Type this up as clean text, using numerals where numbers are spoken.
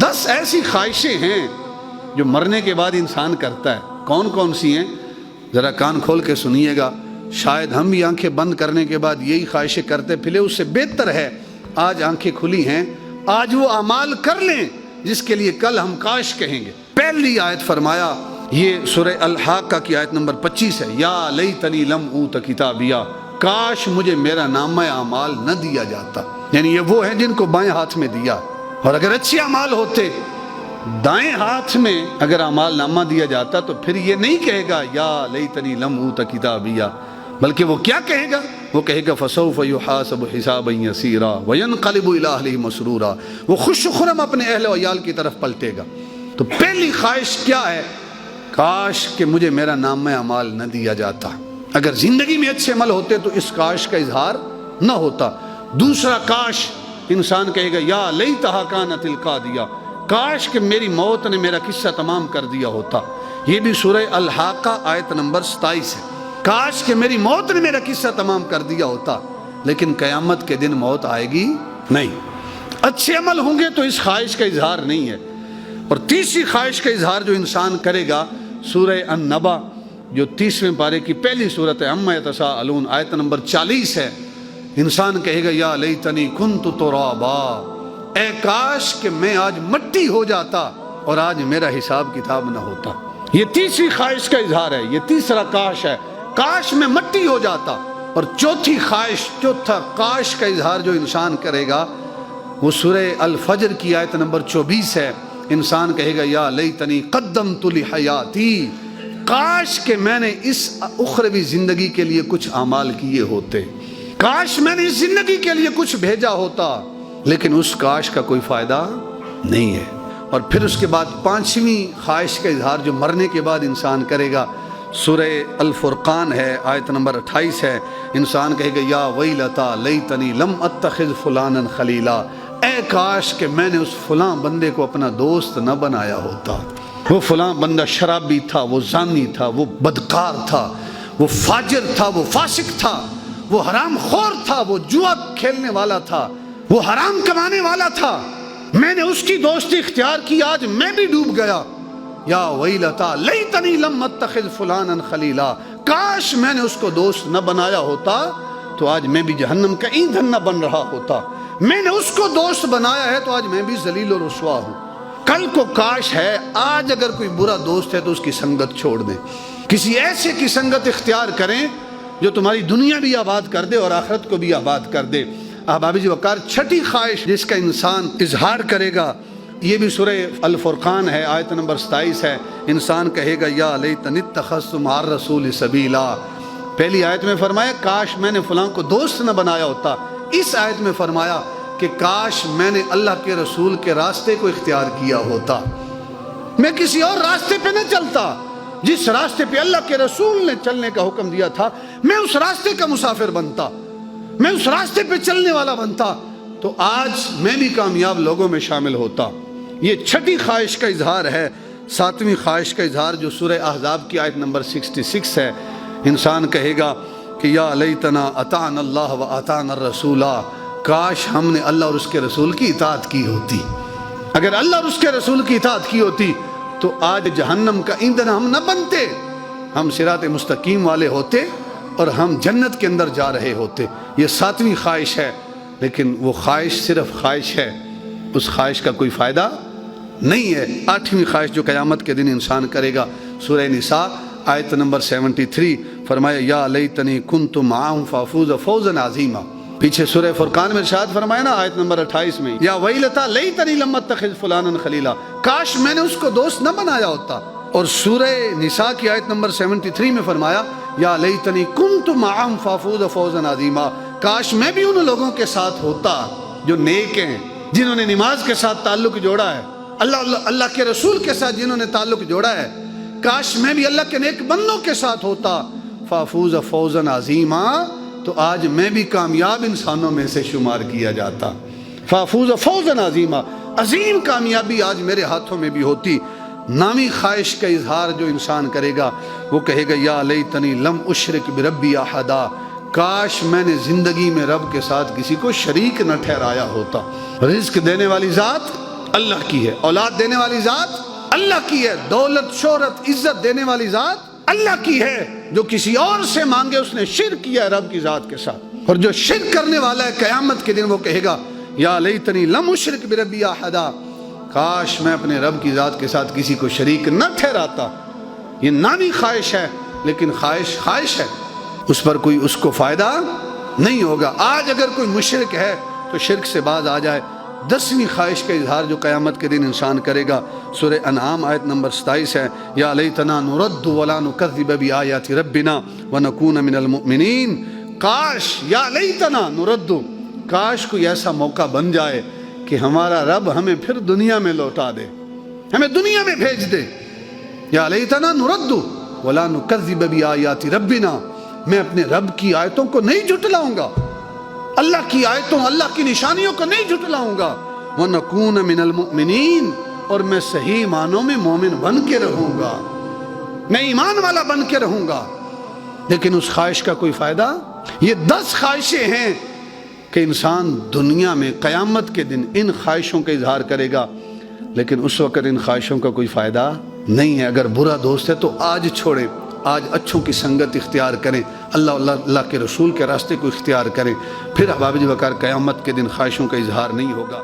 10 ایسی خواہشیں ہیں جو مرنے کے بعد انسان کرتا ہے. کون کون سی ہیں؟ ذرا کان کھول کے سنیے گا. شاید ہم بھی آنکھیں بند کرنے کے بعد یہی خواہشیں کرتے پھلے. اس سے بہتر ہے آج آنکھیں کھلی ہیں، آج وہ اعمال کر لیں جس کے لیے کل ہم کاش کہیں گے. پہلی آیت فرمایا، یہ سورہ الحاقہ کی آیت نمبر 25 ہے، یا لیتنی لم اوت کتابیہ، کاش مجھے میرا نامہ اعمال نہ دیا جاتا. یعنی یہ وہ ہیں جن کو بائیں ہاتھ میں دیا، اور اگر اچھے اعمال ہوتے دائیں ہاتھ میں اگر اعمال نامہ دیا جاتا تو پھر یہ نہیں کہے گا یا لیتنی لم اوت کتابیہ، بلکہ وہ کیا کہے گا؟ وہ کہے گا فسوف یحاسب حسابا یسیرا وینقلب الی اہلہ مسرورا. وہ خوش و خرم اپنے اہل و عیال کی طرف پلٹے گا. تو پہلی خواہش کیا ہے؟ کاش کہ مجھے میرا نامہ اعمال نہ دیا جاتا. اگر زندگی میں اچھے عمل ہوتے تو اس کاش کا اظہار نہ ہوتا. دوسرا کاش انسان کہے گا یا لیتہا کانت القاضیہ، کاش کہ میری موت نے میرا قصہ تمام کر دیا ہوتا. یہ بھی سورہ الحاقہ آیت نمبر 27 ہے. کاش کہ میری موت نے میرا قصہ تمام کر دیا ہوتا. لیکن قیامت کے دن موت آئے گی نہیں. اچھے عمل ہوں گے تو اس خواہش کا اظہار نہیں ہے. اور تیسری خواہش کا اظہار جو انسان کرے گا، سورہ النبا جو 30ویں پارے کی پہلی صورت ہے، عما یتساءلون آیت نمبر 40 ہے. انسان کہے گا یا لیتنی کنت ترابا، اے کاش کہ میں آج مٹی ہو جاتا اور آج میرا حساب کتاب نہ ہوتا. یہ تیسری خواہش کا اظہار ہے، یہ تیسرا کاش ہے، کاش میں مٹی ہو جاتا. اور چوتھی خواہش، چوتھا کاش کا اظہار جو انسان کرے گا وہ سورہ الفجر کی آیت نمبر 24 ہے. انسان کہے گا یا لیتنی قدمت لحیاتی، کاش کہ میں نے اس اخروی زندگی کے لیے کچھ اعمال کیے ہوتے، کاش میں نے اس زندگی کے لیے کچھ بھیجا ہوتا. لیکن اس کاش کا کوئی فائدہ نہیں ہے. اور پھر اس کے بعد پانچویں خواہش کا اظہار جو مرنے کے بعد انسان کرے گا، سورہ الفرقان ہے، آیت نمبر 28 ہے. انسان کہے گا یا ویلتا لیتنی لم اتخذ فلانا خلیلا، اے کاش کہ میں نے اس فلاں بندے کو اپنا دوست نہ بنایا ہوتا. وہ فلاں بندہ شرابی تھا، وہ زانی تھا، وہ بدکار تھا، وہ فاجر تھا، وہ فاسق تھا، وہ حرام خور تھا، وہ جوا کھیلنے والا تھا، وہ حرام کمانے والا تھا. میں نے اس کی دوستی اختیار کی، آج میں بھی ڈوب گیا. یا ویلتا لیتنی لم اتخذ فلانا خلیلا، کاش میں نے اس کو دوست نہ بنایا ہوتا تو آج میں بھی جہنم کا ایندھن نہ بن رہا ہوتا. میں نے اس کو دوست بنایا ہے تو آج میں بھی ذلیل و رسوا ہوں. کل کو کاش ہے آج اگر کوئی برا دوست ہے تو اس کی سنگت چھوڑ دیں، کسی ایسے کی سنگت اختیار کریں جو تمہاری دنیا بھی آباد کر دے اور آخرت کو بھی آباد کر دے. احباب جی وقار، چھٹی خواہش جس کا انسان اظہار کرے گا، یہ بھی سورہ الفرقان ہے، آیت نمبر 27 ہے. انسان کہے گا یا لیتنی اتخذت مع الرسول سبیلا. پہلی آیت میں فرمایا کاش میں نے فلاں کو دوست نہ بنایا ہوتا. اس آیت میں فرمایا کہ کاش میں نے اللہ کے رسول کے راستے کو اختیار کیا ہوتا، میں کسی اور راستے پہ نہ چلتا. جس راستے پہ اللہ کے رسول نے چلنے کا حکم دیا تھا میں اس راستے کا مسافر بنتا، میں اس راستے پہ چلنے والا بنتا تو آج میں بھی کامیاب لوگوں میں شامل ہوتا. یہ چھٹی خواہش کا اظہار ہے. ساتویں خواہش کا اظہار جو سورہ احزاب کی آیت نمبر 66 ہے. انسان کہے گا کہ یا لیتنا اطعنا اللہ و اطعنا الرسول، کاش ہم نے اللہ اور اس کے رسول کی اطاعت کی ہوتی. اگر اللہ اور اس کے رسول کی اطاعت کی ہوتی تو آج جہنم کا ایندھن ہم نہ بنتے، ہم صراط مستقیم والے ہوتے اور ہم جنت کے اندر جا رہے ہوتے. یہ ساتویں خواہش ہے. لیکن وہ خواہش صرف خواہش ہے، اس خواہش کا کوئی فائدہ نہیں ہے. آٹھویں خواہش جو قیامت کے دن انسان کرے گا، سورہ نساء آیت نمبر 73 فرمایا یا لیتنی کنت معہم فافوز فوزا عظیما. پیچھے سورہ فرقان میں ارشاد فرمایا نا آیت نمبر 28 میں، یا ویلتا لیتنی لم اتخذ فلانا خلیلا، کاش میں نے اس کو دوست نہ بنایا ہوتا. اور سورہ نساء کی آیت نمبر 73 میں فرمایا یا لیتنی کنت معہم فافوز فوزا عظیما، کاش میں بھی ان لوگوں کے ساتھ ہوتا جو نیک ہیں، جنہوں نے نماز کے ساتھ تعلق جوڑا ہے، اللہ کے رسول کے ساتھ جنہوں نے تعلق جوڑا ہے. کاش میں بھی اللہ کے نیک بندوں کے ساتھ ہوتا، فافوز فوزا عظیما، تو آج میں بھی کامیاب انسانوں میں سے شمار کیا جاتا. فافوز فوزا عظیما، عظیم کامیابی آج میرے ہاتھوں میں بھی ہوتی. نامی خواہش کا اظہار جو انسان کرے گا وہ کہے گا یا لیتنی لم اشرک بربی احدا، کاش میں نے زندگی میں رب کے ساتھ کسی کو شریک نہ ٹھہرایا ہوتا. رزق دینے والی ذات اللہ کی ہے، اولاد دینے والی ذات اللہ کی ہے، دولت شہرت عزت دینے والی ذات اللہ کی ہے۔ جو کسی اور سے مانگے اس نے شرک کیا ہے رب کی ذات کے ساتھ، اور جو شرک کرنے والا ہے قیامت کے دن وہ کہے گا یا لیتنی لم اشرک بربی احدا، کاش میں اپنے رب کی ذات کے ساتھ کسی کو شریک نہ ٹھہراتا۔ یہ نانی خواہش ہے، لیکن خواہش ہے، اس پر کوئی اس کو فائدہ نہیں ہوگا۔ آج اگر کوئی مشرک ہے تو شرک سے باز آ جائے۔ 10ویں خواہش کا اظہار جو قیامت کے دن انسان کرے گا، سورہ انعام آیت نمبر 27 ہے، یا لیتنا نرد ولا نکذب بآیات ربنا ونکون من المؤمنین۔ کاش، یا لیتنا نرد، کاش کوئی ایسا موقع بن جائے کہ ہمارا رب ہمیں پھر دنیا میں لوٹا دے، ہمیں دنیا میں بھیج دے۔ یا لیتنا نرد ولا نکذب بآیات ربنا، میں اپنے رب کی آیتوں کو نہیں جھٹلاؤں گا، اللہ کی آیتوں اللہ کی نشانیوں کو نہیں جھٹلاؤں گا۔ وَنَكُونَ مِنَ الْمُؤْمِنِينَ، اور میں صحیح معنوں میں مومن بن کے رہوں گا، میں ایمان والا بن کے رہوں گا۔ لیکن اس خواہش کا کوئی فائدہ؟ یہ 10 خواہشیں ہیں کہ انسان دنیا میں قیامت کے دن ان خواہشوں کا اظہار کرے گا، لیکن اس وقت ان خواہشوں کا کوئی فائدہ نہیں ہے۔ اگر برا دوست ہے تو آج چھوڑیں، آج اچھوں کی سنگت اختیار کریں، اللہ کے رسول کے راستے کو اختیار کریں، پھر احباب وقار قیامت کے دن خواہشوں کا اظہار نہیں ہوگا۔